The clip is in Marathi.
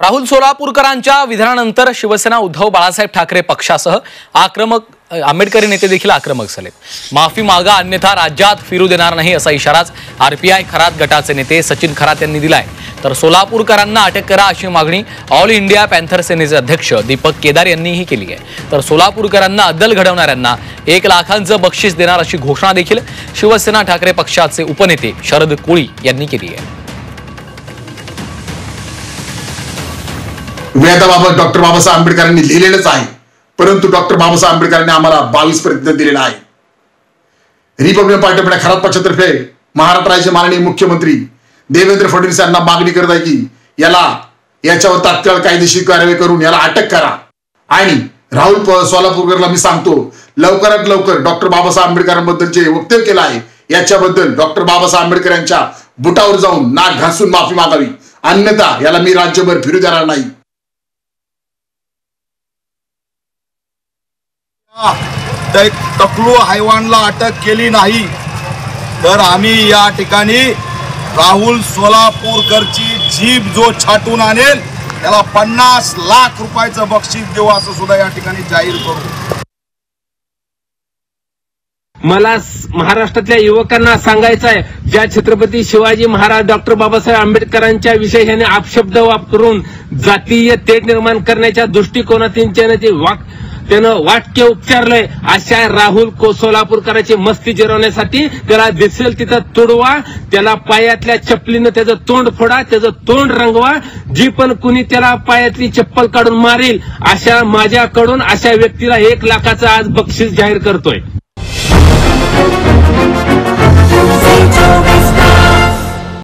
राहुल सोलापूरकरांच्या विधानानंतर शिवसेना उद्धव बाळासाहेब ठाकरे पक्षासह आंबेडकरी नेते देखील आक्रमक झालेत। माफी मागा अन्यथा राज्यात फिरू देणार नाही असा इशाराच आरपीआय खरात गटाचे नेते सचिन खरात यांनी दिलाय। तर सोलापूरकरांना अटक करा अशी मागणी ऑल इंडिया पॅन्थर सेनेचे अध्यक्ष दीपक केदार यांनीही केली आहे। तर सोलापूरकरांना अद्दल घडवणाऱ्यांना 1 लाखांचं बक्षीस देणार अशी घोषणा देखील शिवसेना ठाकरे पक्षाचे उपनेते शरद कोळी यांनी केली आहे। वेदाबाबत डॉक्टर बाबासाहेब आंबेडकरांनी लिहिलेलंच आहे, परंतु डॉक्टर बाबासाहेब आंबेडकरांनी आम्हाला 22 प्रतिज्ञा दिलेला आहे। रिपब्लिकन पार्टी आपल्या खरात पक्षातर्फे महाराष्ट्र राज्याचे माननीय मुख्यमंत्री देवेंद्र फडणवीस यांना मागणी करत आहे की याच्यावर तात्काळ कायदेशीर कारवाई करून याला अटक करा। आणि राहुल सोलापूरकरला मी सांगतो, लवकरात लवकर डॉक्टर बाबासाहेब आंबेडकरांबद्दल जे वक्तव्य केलं आहे याच्याबद्दल डॉक्टर बाबासाहेब आंबेडकर यांच्या बुटावर जाऊन नाक घासून माफी मागावी, अन्यथा याला मी राज्यभर फिरू देणार नाही। टकलू हैवानला अटक केली नाही तर आम्ही या ठिकाणी राहुल सोलापूरकरची जीभ जो छाटून आणेल त्याला 50 लाख रुपयाचं बक्षीस देऊ असं सुद्धा या ठिकाणी जाहीर करू। मला महाराष्ट्रातल्या युवकांना सांगायचं आहे, ज्या छत्रपती शिवाजी महाराज डॉक्टर बाबासाहेब आंबेडकरांच्या विषयी यांनी अपशब्द वापरून जातीय तेढ निर्माण करण्याच्या दृष्टिकोनातून त्यानं वाक्य उपचारलंय, अशा राहुल सोलापूरकरांची मस्ती जिरवण्यासाठी त्याला दिसेल तिथं तुडवा, त्याला पायातल्या चप्पलीनं त्याचं तोंड फोडा, त्याचं तोंड रंगवा। जी पण कुणी त्याला पायातली चप्पल काढून मारेल अशा माझ्याकडून अशा व्यक्तीला 1 लाखाचं आज बक्षीस जाहीर करतोय।